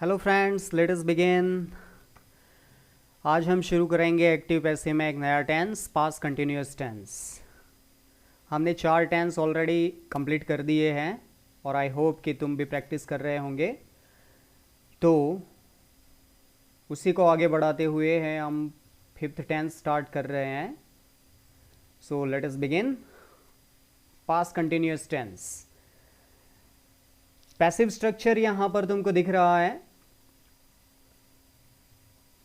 Hello friends, late us begin. आज हम शुरू करेंगे एक्टिव पैसिव में एक नया टेंस, पास्ट कंटिन्यूअस टेंस। हमने 4 टेंस ऑलरेडी कंप्लीट कर दिए हैं और आई होप कि तुम भी प्रैक्टिस कर रहे होंगे। तो उसी को आगे बढ़ाते हुए हैं हम 5th टेंस स्टार्ट कर रहे हैं। So let us begin. Past continuous tense. Passive structure यहाँ पर तुमको दिख रहा है।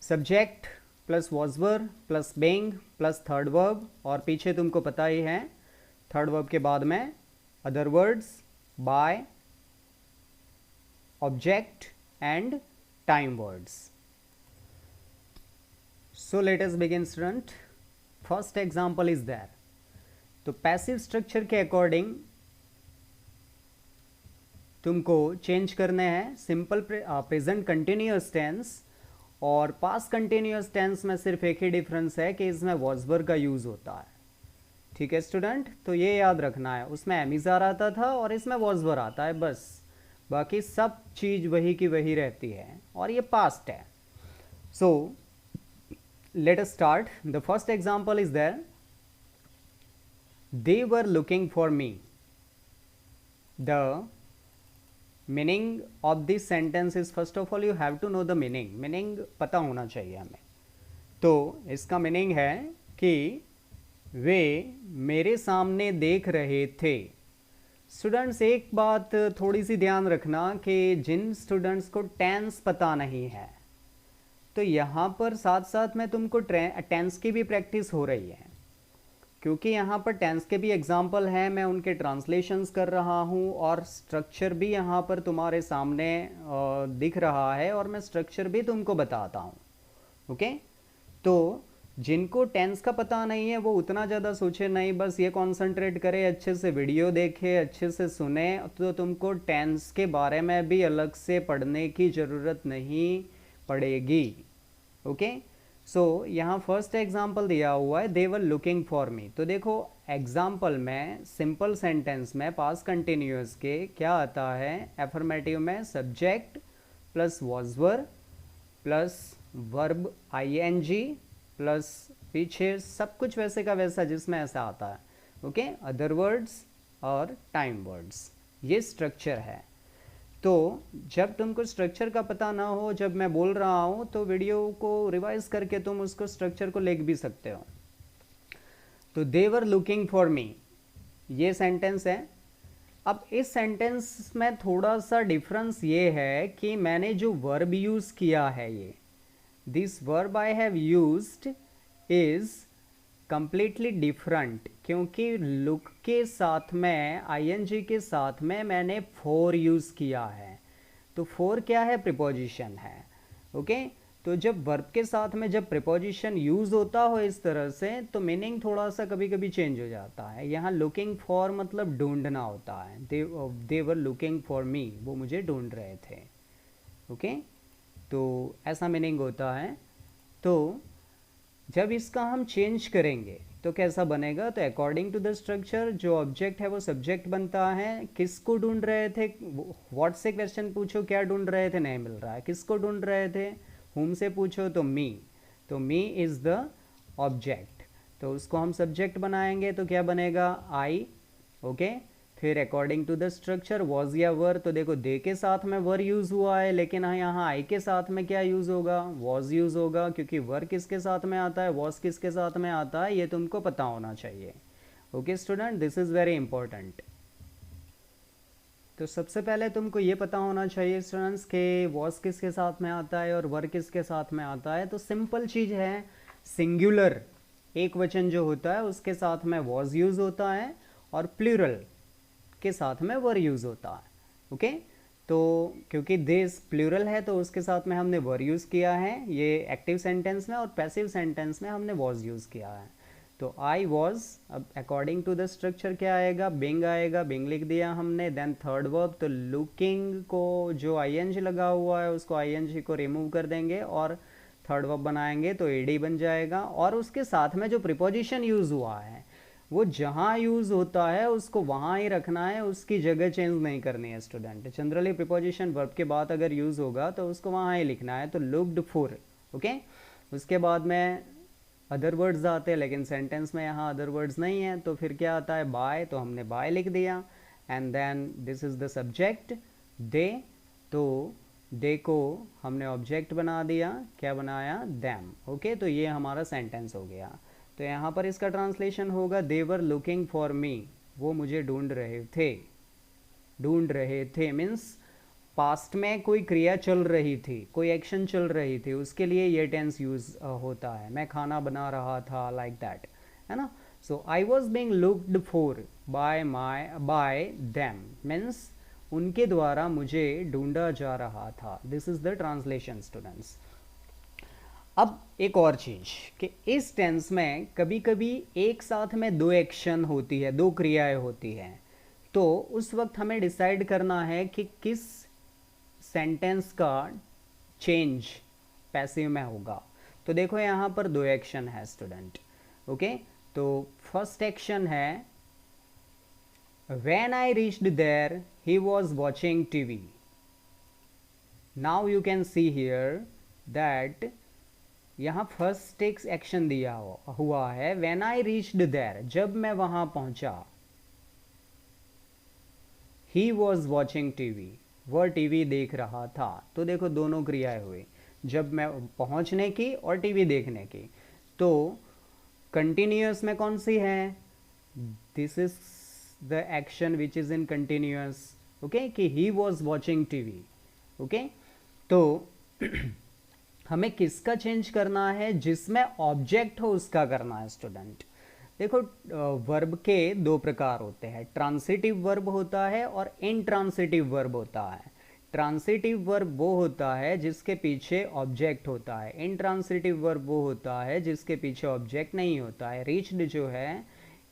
Subject plus was verb plus being plus third verb, और पीछे तुमको पता ही है थर्ड वर्ब के बाद में other words, by, object and time words. So let us begin student. First example is there. तो पैसिव स्ट्रक्चर के अकॉर्डिंग तुमको चेंज करने हैं सिंपल प्रेजेंट कंटिन्यूअस टेंस और पास्ट कंटिन्यूअस टेंस में सिर्फ एक ही डिफरेंस है कि इसमें वॉज वर्ब का यूज होता है। ठीक है स्टूडेंट, तो ये याद रखना है। उसमें एमिजार आता था और इसमें वॉज वर्ब आता है, बस बाकी सब चीज वही की वही रहती है और ये पास्ट है। So let us start. The first example is there. They were looking for me. The meaning of this sentence is, first of all you have to know the meaning पता होना चाहिए हमें। तो इसका मीनिंग है कि वे मेरे सामने देख रहे थे। स्टूडेंट्स, एक बात थोड़ी सी ध्यान रखना कि जिन स्टूडेंट्स को टेंस पता नहीं है, तो यहाँ पर साथ साथ में तुमको टेंस की भी प्रैक्टिस हो रही है, क्योंकि यहाँ पर टेंस के भी एग्जाम्पल हैं, मैं उनके ट्रांसलेशंस कर रहा हूँ और स्ट्रक्चर भी यहाँ पर तुम्हारे सामने दिख रहा है और मैं स्ट्रक्चर भी तुमको बताता हूँ। ओके, तो जिनको टेंस का पता नहीं है वो उतना ज़्यादा सोचे नहीं, बस ये कॉन्सेंट्रेट करे, अच्छे से वीडियो देखे, अच्छे से सुने, तो तुमको टेंस के बारे में भी अलग से पढ़ने की ज़रूरत नहीं पड़ेगी। ओके, सो यहाँ फर्स्ट एग्जाम्पल दिया हुआ है, दे वर लुकिंग फॉर मी। तो देखो एग्जाम्पल में सिंपल सेंटेंस में पास्ट कंटिन्यूअस के क्या आता है, एफर्मेटिव में subject plus was verb plus verb ING plus पीछे सब कुछ वैसे का वैसा जिसमें ऐसा आता है। ओके, अदर वर्ड्स और टाइम वर्ड्स, ये स्ट्रक्चर है। तो जब तुमको स्ट्रक्चर का पता ना हो, जब मैं बोल रहा हूँ, तो वीडियो को रिवाइज करके तुम उसको स्ट्रक्चर को लिख भी सकते हो। तो दे वर लुकिंग फॉर मी, ये सेंटेंस है। अब इस सेंटेंस में थोड़ा सा डिफरेंस ये है कि मैंने जो वर्ब यूज किया है, ये this verb I have used is completely different, क्योंकि लुक के साथ में आईएनजी के साथ में मैंने फॉर यूज किया है। तो फॉर क्या है, प्रीपोजिशन है। ओके, तो जब वर्ब के साथ में जब प्रीपोजिशन यूज होता हो इस तरह से, तो मीनिंग थोड़ा सा कभी कभी चेंज हो जाता है। यहाँ लुकिंग फॉर मतलब ढूंढना होता है। दे वर लुकिंग फॉर मी, वो मुझे ढूंढ रहे थे। ओके, तो ऐसा मीनिंग होता है। तो जब इसका हम चेंज करेंगे तो कैसा बनेगा, तो अकॉर्डिंग टू द स्ट्रक्चर जो ऑब्जेक्ट है वो सब्जेक्ट बनता है। किसको ढूंढ रहे थे, व्हाट से क्वेश्चन पूछो, क्या ढूंढ रहे थे, नहीं मिल रहा है, किसको ढूंढ रहे थे, हुम से पूछो तो मी, तो मी इज द ऑब्जेक्ट, तो उसको हम सब्जेक्ट बनाएंगे तो क्या बनेगा, आई। ओके, फिर according to the structure was या वर, तो देखो दे के साथ में वर यूज हुआ है, लेकिन यहाँ आई के साथ में क्या यूज होगा, वॉज यूज होगा, क्योंकि वर किसके साथ में आता है, वॉज किसके साथ में आता है, ये तुमको पता होना चाहिए। Okay student, this is very important. तो सबसे पहले तुमको ये पता होना चाहिए स्टूडेंट्स के वॉज किसके साथ में आता है और वर किसके साथ में आता है। तो सिंपल चीज है, सिंगुलर एक वचन जो होता है उसके साथ में वॉज यूज होता है और प्लूरल के साथ में वर यूज होता है। ओके, तो क्योंकि दिस प्लूरल है तो उसके साथ में हमने वर यूज किया है, ये एक्टिव सेंटेंस में, और पैसिव सेंटेंस में हमने वॉज यूज किया है। तो आई वॉज, अब अकॉर्डिंग टू द स्ट्रक्चर क्या आएगा, बिंग आएगा, बिंग लिख दिया हमने। देन थर्ड वर्ब, तो लुकिंग को जो आईएनजी लगा हुआ है उसको आईएनजी को रिमूव कर देंगे और थर्ड वर्ब बनाएंगे तो एडी बन जाएगा। और उसके साथ में जो प्रीपोजिशन यूज हुआ है वो जहाँ यूज़ होता है उसको वहाँ ही रखना है, उसकी जगह चेंज नहीं करनी है स्टूडेंट। जनरली प्रीपोजिशन वर्ब के बाद अगर यूज़ होगा तो उसको वहाँ ही लिखना है, तो लुक्ड फॉर, ओके। उसके बाद में अदर वर्ड्स आते हैं, लेकिन सेंटेंस में यहाँ अदर वर्ड्स नहीं है, तो फिर क्या आता है, बाय, तो हमने बाय लिख दिया। And then this is the subject they, तो दे को हमने ऑब्जेक्ट बना दिया, क्या बनाया, दैम, ओके। तो ये हमारा सेंटेंस हो गया। तो यहाँ पर इसका ट्रांसलेशन होगा, दे वर लुकिंग फॉर मी, वो मुझे ढूंढ रहे थे। ढूंढ रहे थे मीन्स पास्ट में कोई क्रिया चल रही थी, कोई एक्शन चल रही थी, उसके लिए ये टेंस यूज होता है। मैं खाना बना रहा था, लाइक दैट, है ना। So I was being looked for by them means उनके द्वारा मुझे ढूंढा जा रहा था। This is the translation students. अब एक और चीज कि इस टेंस में कभी कभी एक साथ में दो एक्शन होती है, दो क्रियाएं होती हैं, तो उस वक्त हमें डिसाइड करना है कि किस सेंटेंस का चेंज पैसिव में होगा। तो देखो यहाँ पर दो एक्शन है स्टूडेंट, ओके। तो फर्स्ट एक्शन है, when I reached there he was watching TV. Now you can see here that यहाँ फर्स्ट एक एक्शन दिया हुआ है, व्हेन आई रीच्ड देयर, जब मैं वहां पहुंचा। ही वॉज वॉचिंग टीवी, वह टीवी देख रहा था। तो देखो दोनों क्रियाएं हुई, जब मैं पहुंचने की और टीवी देखने की। तो कंटिन्यूअस में कौन सी है, this is the action which is in continuous, okay, कि he was watching TV, okay. तो हमें किसका चेंज करना है, जिसमें ऑब्जेक्ट हो उसका करना है स्टूडेंट। देखो वर्ब के दो प्रकार होते हैं, ट्रांसिटिव वर्ब होता है और इनट्रांसिटिव वर्ब होता है। ट्रांसिटिव वर्ब वो होता है जिसके पीछे ऑब्जेक्ट होता है, इनट्रांसिटिव वर्ब वो होता है जिसके पीछे ऑब्जेक्ट नहीं होता है। रीच्ड जो है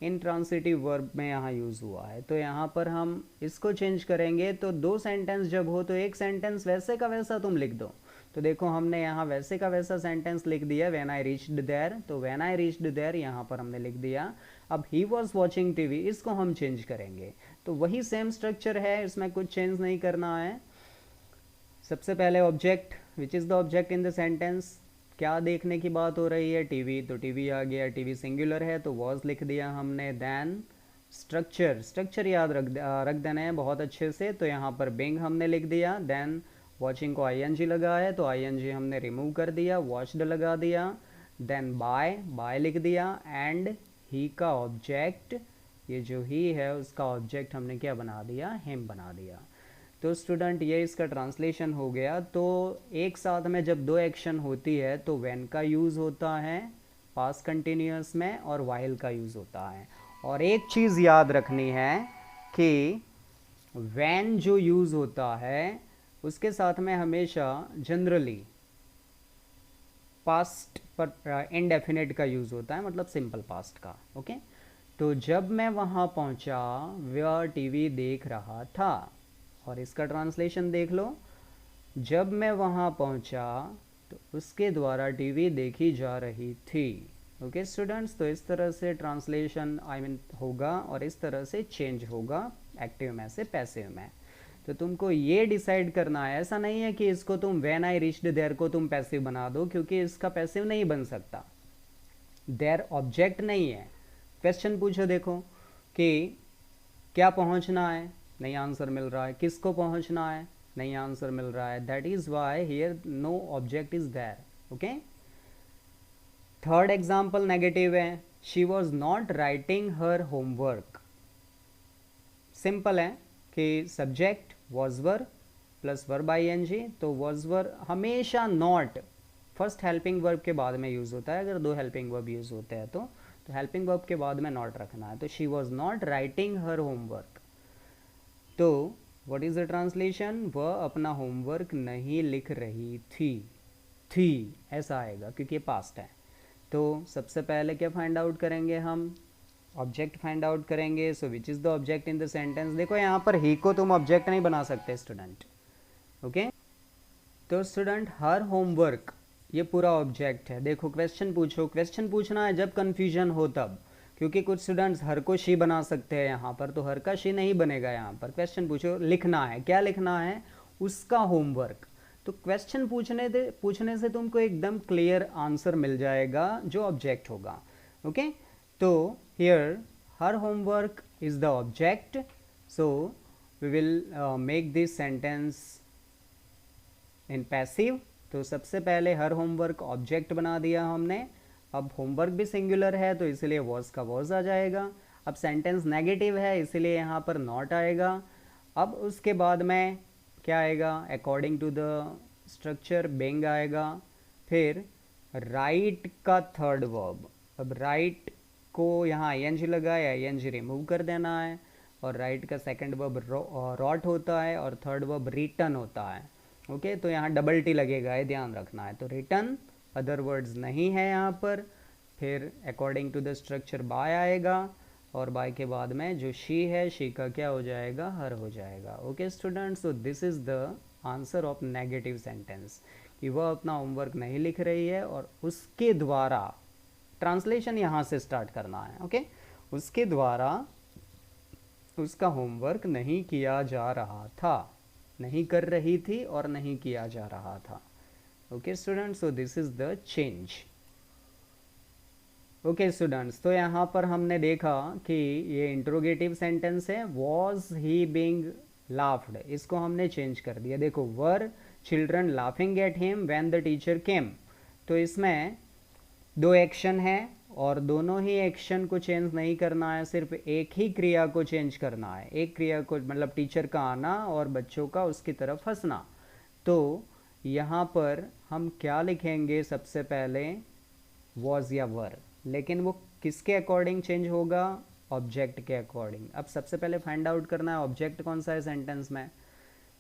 इनट्रांसिटिव वर्ब में यहाँ यूज हुआ है, तो यहाँ पर हम इसको चेंज करेंगे। तो दो सेंटेंस जब हो तो एक सेंटेंस वैसे का वैसा तुम लिख दो। तो देखो हमने यहाँ वैसे का वैसा सेंटेंस लिख दिया, व्हेन आई रीच्ड देयर, तो व्हेन आई रीच्ड देयर यहाँ पर हमने लिख दिया। अब ही वॉज वॉचिंग टीवी, इसको हम चेंज करेंगे। तो वही सेम स्ट्रक्चर है, इसमें कुछ चेंज नहीं करना है। सबसे पहले object, which is the object in the sentence, क्या देखने की बात हो रही है, टीवी, तो टीवी आ गया, टीवी सिंगुलर है तो वॉज लिख दिया हमने। देन स्ट्रक्चर याद रख देना है बहुत अच्छे से, तो यहाँ पर बिंग हमने लिख दिया। देन वॉचिंग को आईएनजी लगा है तो आईएनजी हमने रिमूव कर दिया, वॉच्ड लगा दिया। देन बाय लिख दिया, एंड ही का ऑब्जेक्ट, ये जो ही है उसका ऑब्जेक्ट हमने क्या बना दिया, हिम बना दिया। तो स्टूडेंट ये इसका ट्रांसलेशन हो गया। तो एक साथ में जब दो एक्शन होती है तो व्हेन का यूज़ होता है पास्ट कंटिन्यूअस में और व्हाइल का यूज़ होता है। और एक चीज़ याद रखनी है कि व्हेन जो यूज़ होता है उसके साथ में हमेशा जनरली पास्ट पर इनडेफिनेट का यूज़ होता है, मतलब सिंपल पास्ट का, ओके। तो जब मैं वहाँ पहुँचा वह टीवी देख रहा था, और इसका ट्रांसलेशन देख लो, जब मैं वहाँ पहुँचा तो उसके द्वारा टीवी देखी जा रही थी, ओके स्टूडेंट्स। तो इस तरह से ट्रांसलेशन होगा और इस तरह से चेंज होगा एक्टिव में से पैसिव में। तो तुमको ये डिसाइड करना है, ऐसा नहीं है कि इसको तुम व्हेन आई रीच्ड देयर को तुम पैसिव बना दो, क्योंकि इसका पैसिव नहीं बन सकता, देयर ऑब्जेक्ट नहीं है। क्वेश्चन पूछो देखो कि क्या पहुंचना है, नहीं आंसर मिल रहा है। किसको पहुंचना है, नहीं आंसर मिल रहा है। That is why here no object is there, okay. Third example negative है, she was not writing her homework. Simple है कि subject was were plus verb ING, तो वॉज वर हमेशा नॉट फर्स्ट हेल्पिंग वर्ब के बाद में use होता है। अगर दो हेल्पिंग वर्ब यूज होते हैं तो हेल्पिंग वर्ब के बाद में नॉट रखना है। तो she was not writing her homework, तो व्हाट इज द ट्रांसलेशन, वह अपना होमवर्क नहीं लिख रही थी ऐसा आएगा क्योंकि ये पास्ट है। तो सबसे पहले क्या फाइंड आउट करेंगे हम, ऑब्जेक्ट फाइंड आउट करेंगे। So which is the object in the sentence. देखो यहाँ पर ही को तुम ऑब्जेक्ट नहीं बना सकते स्टूडेंट, ओके। तो स्टूडेंट हर होमवर्क ये पूरा ऑब्जेक्ट है। देखो क्वेश्चन पूछो, क्वेश्चन पूछना है जब कंफ्यूजन हो तब, क्योंकि कुछ स्टूडेंट्स हर को शी बना सकते हैं यहाँ पर, तो हर का शी नहीं बनेगा। यहाँ पर क्वेश्चन पूछो, लिखना है, क्या लिखना है, उसका होमवर्क। तो क्वेश्चन पूछने से तुमको एकदम क्लियर आंसर मिल जाएगा जो ऑब्जेक्ट होगा। ओके, तो here her homework is the object, so we will make this sentence in passive. तो सबसे पहले हर होमवर्क ऑब्जेक्ट बना दिया हमने। अब होमवर्क भी सिंगुलर है तो इसलिए वॉज का वॉज आ जाएगा। अब सेंटेंस नेगेटिव है इसलिए यहाँ पर नॉट आएगा। अब उसके बाद में क्या आएगा, अकॉर्डिंग टू द स्ट्रक्चर बेंग आएगा। फिर राइट का थर्ड वर्ब, अब राइट को यहाँ आईएनजी लगा है, आईएनजी रिमूव कर देना है। और राइट का सेकंड वर्ब रॉट होता है और थर्ड वर्ब रिटर्न होता है। ओके, तो यहाँ डबल टी लगेगा, ये ध्यान रखना है। तो रिटर्न, अदर वर्ड्स नहीं है यहाँ पर। फिर according to the structure by आएगा और बाय के बाद में जो शी है, शी का क्या हो जाएगा, हर हो जाएगा। Okay students, so this is the answer of negative sentence, कि वह अपना होमवर्क नहीं लिख रही है और उसके द्वारा, ट्रांसलेशन यहाँ से स्टार्ट करना है। ओके, उसके द्वारा उसका होमवर्क नहीं किया जा रहा था, नहीं कर रही थी और नहीं किया जा रहा था। Okay students, so this is the change. Okay students, तो यहाँ पर हमने देखा कि ये इंट्रोगेटिव सेंटेंस है, वॉज ही बीइंग लाफ्ड, इसको हमने चेंज कर दिया। देखो, were children laughing at him when the teacher came, तो इसमें दो एक्शन है और दोनों ही एक्शन को चेंज नहीं करना है, सिर्फ एक ही क्रिया को चेंज करना है। एक क्रिया को, मतलब टीचर का आना और बच्चों का उसकी तरफ हंसना। तो यहाँ पर हम क्या लिखेंगे, सबसे पहले वॉज या वर, लेकिन वो किसके अकॉर्डिंग चेंज होगा, ऑब्जेक्ट के अकॉर्डिंग। अब सबसे पहले फाइंड आउट करना है ऑब्जेक्ट कौन सा है सेंटेंस में।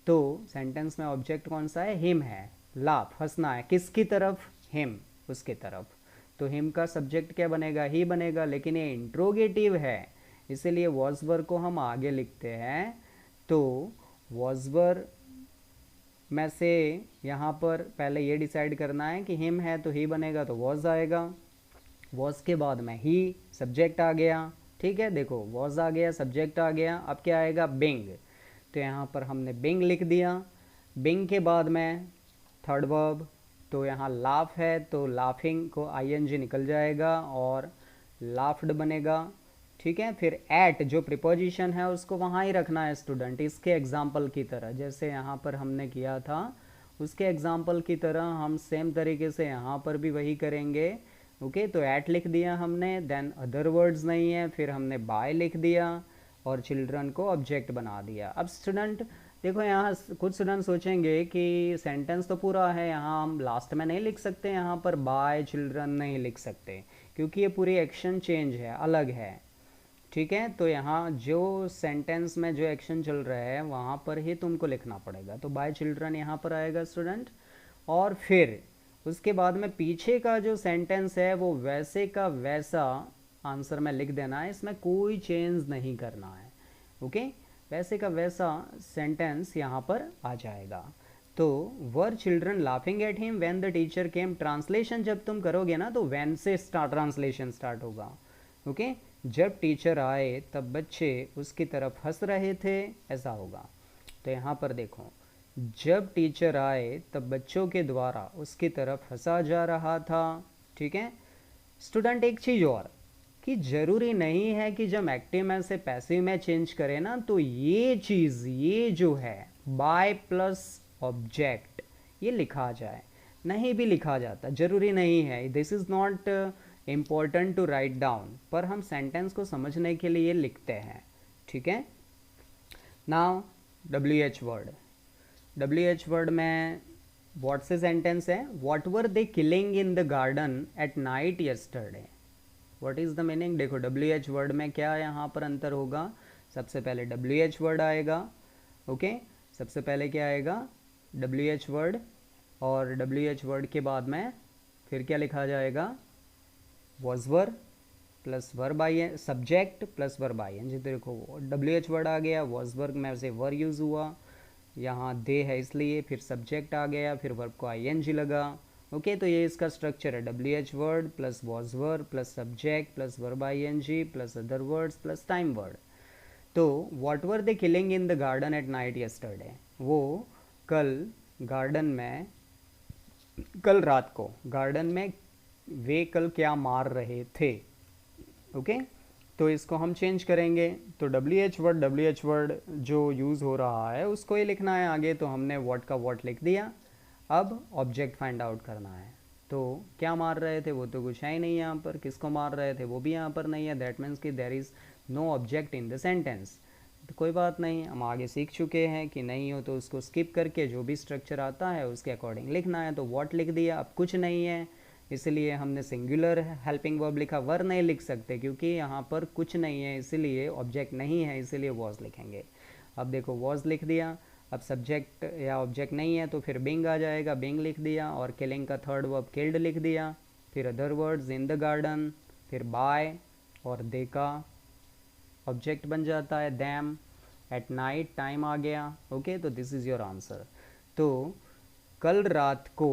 तो सेंटेंस में ऑब्जेक्ट कौन सा है, हिम है, लाफ, हंसना है, किसकी तरफ, हिम, उसकी तरफ। तो हिम का सब्जेक्ट क्या बनेगा, ही बनेगा, लेकिन ये इंट्रोगेटिव है इसीलिए वॉज वर को हम आगे लिखते हैं। तो वॉज वर में से यहाँ पर पहले ये डिसाइड करना है कि हिम है तो ही बनेगा, तो वॉज आएगा। वॉज के बाद में ही सब्जेक्ट आ गया, ठीक है। देखो, वॉज आ गया, सब्जेक्ट आ गया, अब क्या आएगा, बिंग। तो यहाँ पर हमने बिंग लिख दिया। बिंग के बाद में थर्ड वर्ब, तो यहाँ लाफ है तो लाफिंग को आईएनजी निकल जाएगा और लाफ्ड बनेगा, ठीक है। फिर एट जो प्रिपोजिशन है उसको वहाँ ही रखना है स्टूडेंट, इसके एग्जाम्पल की तरह, जैसे यहाँ पर हमने किया था उसके एग्जाम्पल की तरह हम सेम तरीके से यहाँ पर भी वही करेंगे। ओके, तो एट लिख दिया हमने, देन अदर वर्ड्स नहीं है, फिर हमने बाय लिख दिया और चिल्ड्रन को ऑब्जेक्ट बना दिया। अब स्टूडेंट देखो, यहाँ कुछ स्टूडेंट सोचेंगे कि सेंटेंस तो पूरा है, यहाँ हम लास्ट में नहीं लिख सकते, यहाँ पर बाय चिल्ड्रन नहीं लिख सकते क्योंकि ये पूरी एक्शन चेंज है, अलग है, ठीक है। तो यहाँ जो सेंटेंस में जो एक्शन चल रहा है वहाँ पर ही तुमको लिखना पड़ेगा। तो बाय चिल्ड्रन यहाँ पर आएगा स्टूडेंट, और फिर उसके बाद में पीछे का जो सेंटेंस है वो वैसे का वैसा आंसर में लिख देना है, इसमें कोई चेंज नहीं करना है। ओके, वैसे का वैसा सेंटेंस यहाँ पर आ जाएगा। तो were children laughing at him when the teacher came, translation जब तुम करोगे ना तो व्हेन से ट्रांसलेशन स्टार्ट होगा। ओके, जब टीचर आए तब बच्चे उसकी तरफ हंस रहे थे, ऐसा होगा। तो यहाँ पर देखो, जब टीचर आए तब बच्चों के द्वारा उसकी तरफ हंसा जा रहा था, ठीक है। स्टूडेंट एक चीज़ और, कि ज़रूरी नहीं है कि जब एक्टिव में से पैसिव में चेंज करें ना तो ये चीज़, ये जो है बाय प्लस ऑब्जेक्ट, ये लिखा जाए, नहीं भी लिखा जाता, ज़रूरी नहीं है। This is not important to write down, पर हम सेंटेंस को समझने के लिए लिखते हैं, ठीक है। Now WH word, WH word में व्हाट से सेंटेंस है, what were they killing in the garden at night yesterday, what is the meaning. देखो, WH वर्ड में क्या यहाँ पर अंतर होगा, सबसे पहले WH वर्ड आएगा। ओके, सबसे पहले क्या आएगा, WH वर्ड, और WH वर्ड के बाद में फिर क्या लिखा जाएगा, was were plus verb I, subject plus verb I. जी देखो, WH वर्ड आ गया, वॉज वर्ब में से वर यूज़ हुआ, यहाँ दे है इसलिए, फिर सब्जेक्ट आ गया, फिर वर्ब को ING लगा, ओके, तो ये इसका स्ट्रक्चर है, WH word plus was verb plus subject plus verb ING plus other words plus time word. तो what were they killing in the garden at night yesterday, वो कल गार्डन में, कल रात को गार्डन में वे कल क्या मार रहे थे। ओके, तो इसको हम चेंज करेंगे, तो WH वर्ड जो यूज़ हो रहा है उसको ही लिखना है आगे, तो हमने व्हाट का व्हाट लिख दिया। अब ऑब्जेक्ट फाइंड आउट करना है, तो क्या मार रहे थे, वो तो कुछ है ही नहीं यहाँ पर, किसको मार रहे थे वो भी यहाँ पर नहीं है, दैट मीन्स कि there is no object in the sentence. तो कोई बात नहीं, हम आगे सीख चुके हैं कि नहीं हो तो उसको स्किप करके जो भी स्ट्रक्चर आता है उसके अकॉर्डिंग लिखना है। तो व्हाट लिख दिया, अब कुछ नहीं है इसलिए हमने सिंगुलर हेल्पिंग वर्ब लिखा, वर नहीं लिख सकते क्योंकि यहाँ पर कुछ नहीं है, इसलिए ऑब्जेक्ट नहीं है, इसीलिए वॉज लिखेंगे। अब देखो वॉज लिख दिया, अब सब्जेक्ट या ऑब्जेक्ट नहीं है तो फिर बिंग आ जाएगा, बिंग लिख दिया, और किलिंग का थर्ड वर्ब किल्ड लिख दिया, फिर other words in the garden, फिर बाय और दे का ऑब्जेक्ट बन जाता है दैम, एट नाइट टाइम आ गया। ओके, तो दिस इज़ योर आंसर। तो कल रात को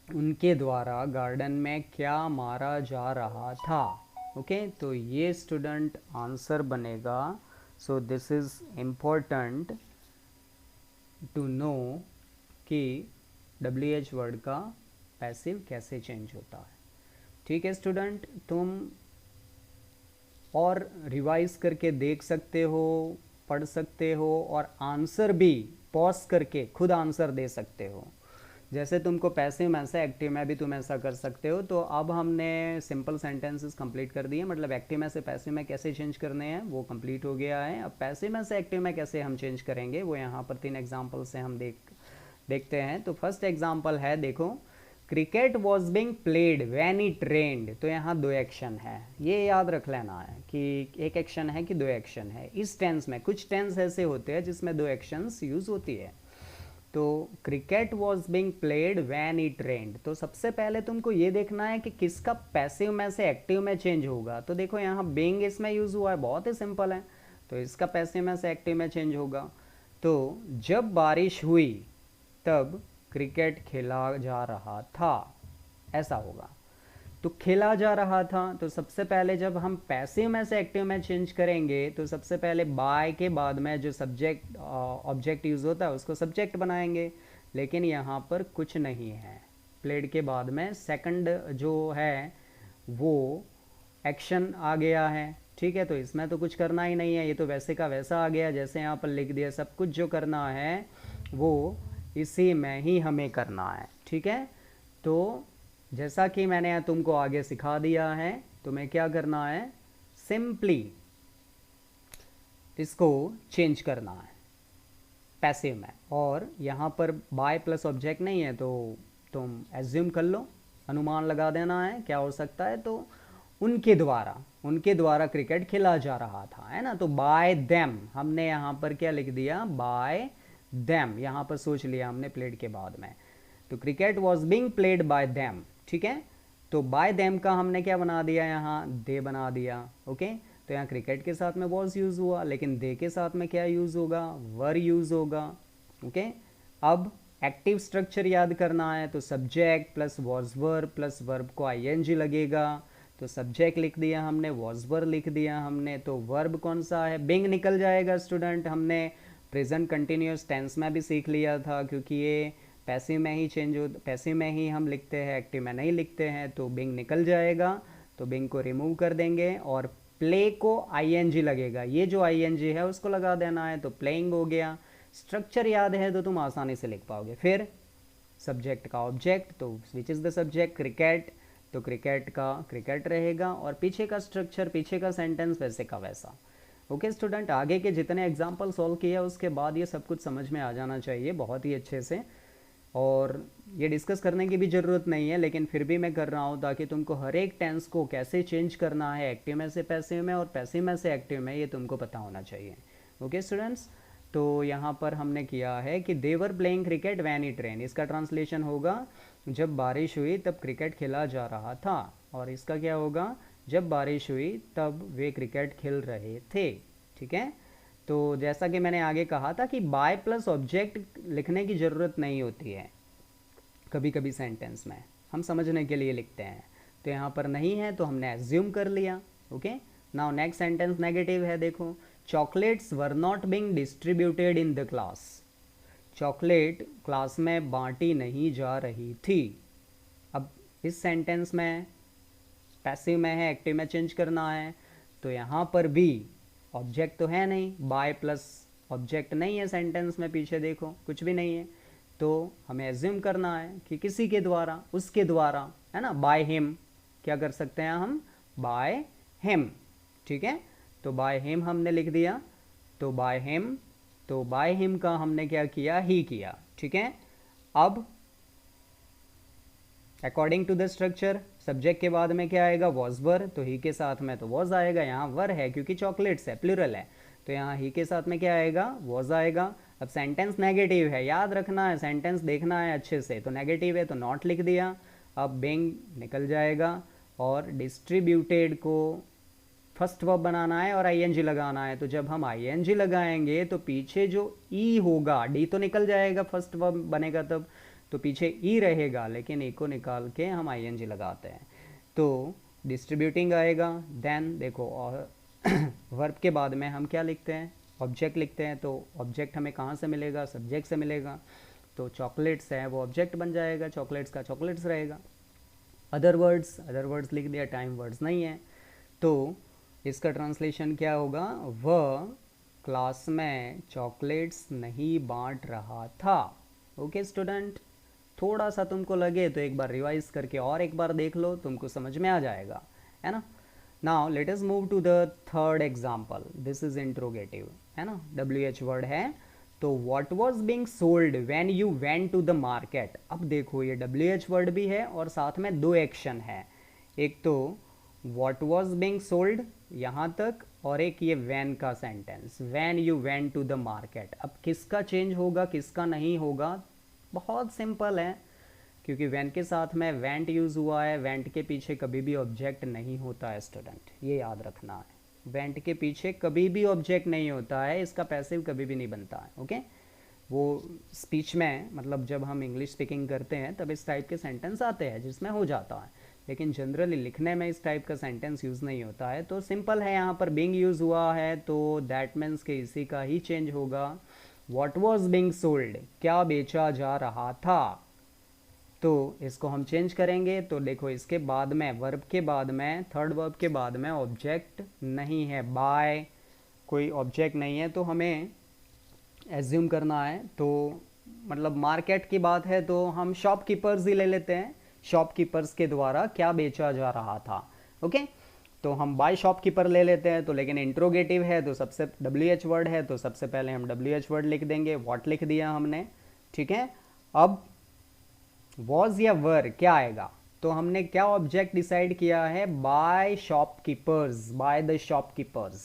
उनके द्वारा गार्डन में क्या मारा जा रहा था। ओके, तो ये स्टूडेंट आंसर बनेगा। So this is important to know कि WH वर्ड का पैसिव कैसे चेंज होता है। ठीक है स्टूडेंट, तुम और रिवाइज करके देख सकते हो, पढ़ सकते हो, और आंसर भी पॉज करके खुद आंसर दे सकते हो। जैसे तुमको पैसिव में से एक्टिव में भी तुम ऐसा कर सकते हो। तो अब हमने सिंपल सेंटेंसेस कंप्लीट कर दिए, मतलब एक्टिव में से पैसिव में कैसे चेंज करने हैं वो कंप्लीट हो गया है। अब पैसिव में से एक्टिव में कैसे हम चेंज करेंगे वो यहाँ पर 3 एग्जाम्पल से हम देखते हैं। तो फर्स्ट एग्जाम्पल है, देखो, cricket was being played when it रेन्ड। तो यहाँ 2 एक्शन है, ये याद रख लेना है कि एक एक्शन है कि 2 एक्शन है। इस टेंस में कुछ टेंस ऐसे होते हैं जिसमें 2 एक्शंस यूज होती है। तो cricket was being played when it रेन्ड, तो सबसे पहले तुमको ये देखना है कि किसका पैसिव में से एक्टिव में चेंज होगा। तो देखो यहाँ बिंग इसमें यूज हुआ है, बहुत ही सिंपल है, तो इसका पैसिव में से एक्टिव में चेंज होगा। तो जब बारिश हुई तब क्रिकेट खेला जा रहा था, ऐसा होगा। तो खेला जा रहा था, तो सबसे पहले जब हम पैसिव में से एक्टिव में चेंज करेंगे तो सबसे पहले बाय के बाद में जो सब्जेक्ट ऑब्जेक्ट यूज होता है उसको सब्जेक्ट बनाएंगे, लेकिन यहाँ पर कुछ नहीं है। प्लेड के बाद में सेकंड जो है वो एक्शन आ गया है, ठीक है, तो इसमें तो कुछ करना ही नहीं है, ये तो वैसे का वैसा आ गया जैसे यहाँ पर लिख दिया। सब कुछ जो करना है वो इसी में ही हमें करना है, ठीक है। तो जैसा कि मैंने तुमको आगे सिखा दिया है, तुम्हें क्या करना है, सिंपली इसको चेंज करना है पैसिव में। और यहाँ पर बाय प्लस ऑब्जेक्ट नहीं है तो तुम एज्यूम कर लो, अनुमान लगा देना है क्या हो सकता है। तो उनके द्वारा क्रिकेट खेला जा रहा था, है ना। तो बाय देम हमने यहाँ पर क्या लिख दिया, बाय देम, यहाँ पर सोच लिया हमने प्लेड के बाद में। तो cricket was being played by them, ठीक है। तो बाय देम का हमने क्या बना दिया, यहाँ दे बना दिया। ओके, तो यहाँ क्रिकेट के साथ में वॉज यूज हुआ, लेकिन दे के साथ में क्या यूज होगा, वर यूज होगा। ओके, अब एक्टिव स्ट्रक्चर याद करना है, तो subject plus was verb plus verb को ING लगेगा। तो सब्जेक्ट लिख दिया हमने, वॉज वर्ब लिख दिया हमने, तो वर्ब कौन सा है, बिंग निकल जाएगा स्टूडेंट। हमने प्रेजेंट कंटिन्यूस टेंस में भी सीख लिया था, क्योंकि ये पैसिव में ही चेंज हो, पैसिव में ही हम लिखते हैं, एक्टिव में नहीं लिखते हैं, तो बिंग निकल जाएगा। तो बिंग को रिमूव कर देंगे और प्ले को ING लगेगा, ये जो ING है उसको लगा देना है, तो प्लेइंग हो गया। स्ट्रक्चर याद है तो तुम आसानी से लिख पाओगे। फिर सब्जेक्ट का ऑब्जेक्ट, तो which is the subject, cricket, तो क्रिकेट का क्रिकेट रहेगा, और पीछे का स्ट्रक्चर, पीछे का सेंटेंस वैसे का वैसा। ओके स्टूडेंट, आगे के जितने एग्जाम्पल सॉल्व किए उसके बाद ये सब कुछ समझ में आ जाना चाहिए बहुत ही अच्छे से। और ये डिस्कस करने की भी ज़रूरत नहीं है, लेकिन फिर भी मैं कर रहा हूँ ताकि तुमको हर एक टेंस को कैसे चेंज करना है, एक्टिव में से पैसिव में और पैसिव में से एक्टिव में, ये तुमको पता होना चाहिए। ओके स्टूडेंट्स, तो यहाँ पर हमने किया है कि they were playing cricket when it rain, इसका ट्रांसलेशन होगा जब बारिश हुई तब क्रिकेट खेला जा रहा था, और इसका क्या होगा, जब बारिश हुई तब वे क्रिकेट खेल रहे थे, ठीक है। तो जैसा कि मैंने आगे कहा था कि बाय प्लस ऑब्जेक्ट लिखने की ज़रूरत नहीं होती है, कभी कभी सेंटेंस में हम समझने के लिए लिखते हैं, तो यहाँ पर नहीं है तो हमने एज्यूम कर लिया। Okay, now next sentence negative है, देखो chocolates were not being distributed in the class. Chocolate class में बांटी नहीं जा रही थी। अब इस सेंटेंस में पैसिव में है, एक्टिव में चेंज करना है, तो यहाँ पर भी ऑब्जेक्ट तो है नहीं, बाय प्लस ऑब्जेक्ट नहीं है सेंटेंस में, पीछे देखो कुछ भी नहीं है, तो हमें एज्यूम करना है कि किसी के द्वारा, उसके द्वारा, है ना, बाय हिम, क्या कर सकते हैं हम, बाय हिम। ठीक है, तो बाय हिम हमने लिख दिया, तो बाय हिम, तो बाय हिम का हमने क्या किया, ही किया। ठीक है, अब according to the structure subject के बाद में क्या आएगा, वॉज वर, तो ही के साथ में तो वॉज आएगा, यहाँ वर है क्योंकि चॉकलेट्स है, प्लूरल है, तो यहाँ ही के साथ में क्या आएगा, वॉज आएगा। अब सेंटेंस नेगेटिव है, याद रखना है, सेंटेंस देखना है अच्छे से, तो नेगेटिव है तो नॉट लिख दिया, अब बिंग निकल जाएगा, और डिस्ट्रीब्यूटेड को फर्स्ट वर्ब बनाना है और आईएनजी लगाना है, तो जब हम आईएनजी लगाएंगे तो पीछे जो ई होगा, डी तो निकल जाएगा, फर्स्ट वर्ब बनेगा तब, तो पीछे ई रहेगा, लेकिन ई को निकाल के हम आईएनजी लगाते हैं, तो डिस्ट्रीब्यूटिंग आएगा। देन देखो, और वर्ब के बाद में हम क्या लिखते हैं, ऑब्जेक्ट लिखते हैं, तो ऑब्जेक्ट हमें कहाँ से मिलेगा, सब्जेक्ट से मिलेगा, तो चॉकलेट्स है वो ऑब्जेक्ट बन जाएगा, चॉकलेट्स का चॉकलेट्स रहेगा। अदर वर्ड्स लिख दिया, टाइम वर्ड्स नहीं है, तो इसका ट्रांसलेशन क्या होगा, वह क्लास में चॉकलेट्स नहीं बांट रहा था। ओके स्टूडेंट, थोड़ा सा तुमको लगे तो एक बार रिवाइज करके और एक बार देख लो, तुमको समझ में आ जाएगा, है ना। Now let us move to the third example, this is interrogative, है ना, WH वर्ड है, तो what was being sold when you went to the market. अब देखो ये WH वर्ड भी है और साथ में दो एक्शन है, एक तो व्हाट वाज बीइंग सोल्ड यहाँ तक, और एक ये वैन का sentence, when you went to the market. अब किसका चेंज होगा, किसका नहीं होगा, बहुत सिंपल है, क्योंकि वैन के साथ में वेंट यूज हुआ है, वेंट के पीछे कभी भी ऑब्जेक्ट नहीं होता है स्टूडेंट, ये याद रखना है, वेंट के पीछे कभी भी ऑब्जेक्ट नहीं होता है, इसका पैसिव कभी भी नहीं बनता है। ओके, वो स्पीच में, मतलब जब हम इंग्लिश स्पीकिंग करते हैं तब इस टाइप के सेंटेंस आते हैं जिसमें हो जाता है, लेकिन जनरली लिखने में इस टाइप का सेंटेंस यूज़ नहीं होता है, तो सिंपल है, यहाँ पर बीइंग यूज़ हुआ है तो दैट मीन्स के इसी का ही चेंज होगा। व्हाट वाज बीइंग सोल्ड, क्या बेचा जा रहा था, तो इसको हम चेंज करेंगे, तो देखो इसके बाद में, वर्ब के बाद में, थर्ड वर्ब के बाद में ऑब्जेक्ट नहीं है, बाय कोई ऑब्जेक्ट नहीं है, तो हमें एज्यूम करना है, तो मतलब मार्केट की बात है तो हम शॉपकीपर्स ही ले लेते हैं, शॉपकीपर्स के द्वारा क्या बेचा जा रहा था। ओके, तो हम बाय शॉपकीपर ले लेते हैं, तो लेकिन इंट्रोगेटिव है तो सबसे WH वर्ड है, तो सबसे पहले हम WH वर्ड लिख देंगे, व्हाट लिख दिया हमने। ठीक है, अब वॉज या वर क्या आएगा, तो हमने क्या ऑब्जेक्ट डिसाइड किया है, by shopkeepers, by the shopkeepers,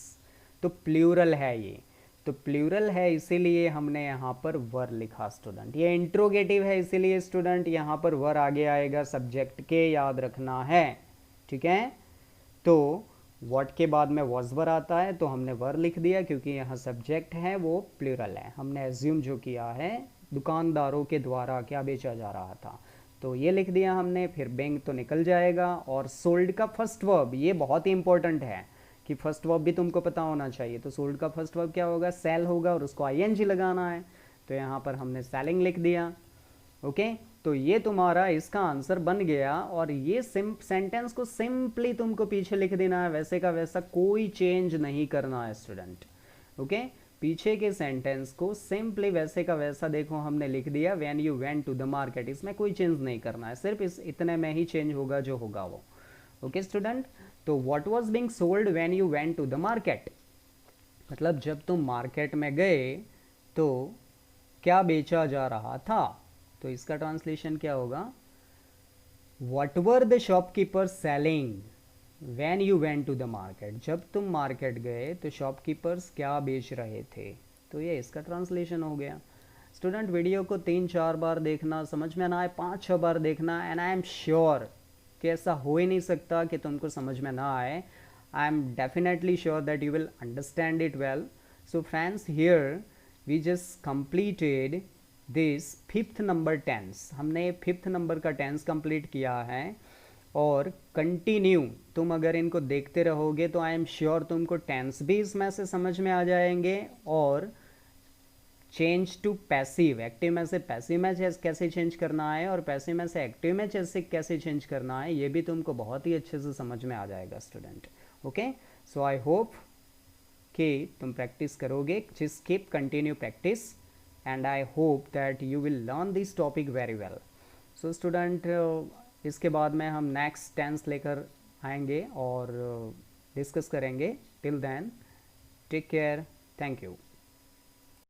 तो प्लूरल है ये, तो प्लूरल है इसीलिए हमने यहाँ पर वर लिखा स्टूडेंट, ये इंट्रोगेटिव है इसीलिए स्टूडेंट यहाँ पर वर आगे आएगा सब्जेक्ट के, याद रखना है। ठीक है, तो व्हाट के बाद में वॉज वर आता है तो हमने वर लिख दिया, क्योंकि यहाँ सब्जेक्ट है वो प्लूरल है, हमने एज्यूम जो किया है दुकानदारों के द्वारा क्या बेचा जा रहा था, तो ये लिख दिया हमने, फिर बैंक तो निकल जाएगा, और सोल्ड का फर्स्ट वर्ब, ये बहुत ही इंपॉर्टेंट है कि फर्स्ट वर्ब भी तुमको पता होना चाहिए, तो सोल्ड का फर्स्ट वर्ब क्या होगा, सेल होगा, और उसको आईएनजी लगाना है, तो यहाँ पर हमने सेलिंग लिख दिया। ओके, तो ये तुम्हारा इसका आंसर बन गया, और ये सेंटेंस को सिंपली तुमको पीछे लिख देना है, वैसे का वैसा, कोई चेंज नहीं करना है स्टूडेंट। ओके, पीछे के सेंटेंस को सिंपली वैसे का वैसा देखो हमने लिख दिया, when you went to the market, इसमें कोई चेंज नहीं करना है, सिर्फ इस इतने में ही चेंज होगा जो होगा वो। ओके स्टूडेंट, तो what was being sold when you went to the market, मतलब जब तुम मार्केट में गए तो क्या बेचा जा रहा था, तो इसका ट्रांसलेशन क्या होगा, what were the shopkeeper selling when you went to the market, जब तुम मार्केट गए तो शॉपकीपर्स क्या बेच रहे थे, तो ये इसका ट्रांसलेशन हो गया। स्टूडेंट वीडियो को 3-4 बार देखना, समझ में ना आए 5-6 बार देखना, एंड आई एम श्योर कि ऐसा हो ही नहीं सकता कि तुमको समझ में ना आए, I am definitely sure that you will understand it well. So friends, here we just completed this fifth number tense, हमने फिफ्थ नंबर का टेंस कंप्लीट किया है। और कंटिन्यू तुम अगर इनको देखते रहोगे तो आई एम श्योर तुमको टेंस भी इसमें से समझ में आ जाएंगे, और चेंज टू पैसिव, एक्टिव में से पैसिव में कैसे चेंज करना है और पैसिव में से एक्टिव में कैसे चेंज करना है, ये भी तुमको बहुत ही अच्छे से समझ में आ जाएगा student. Okay, so I hope कि तुम प्रैक्टिस करोगे, just keep continue practice, and I hope that you will learn this topic very well. So student, इसके बाद में हम नेक्स्ट टेंस लेकर आएंगे और डिस्कस करेंगे। Till then take care, thank you.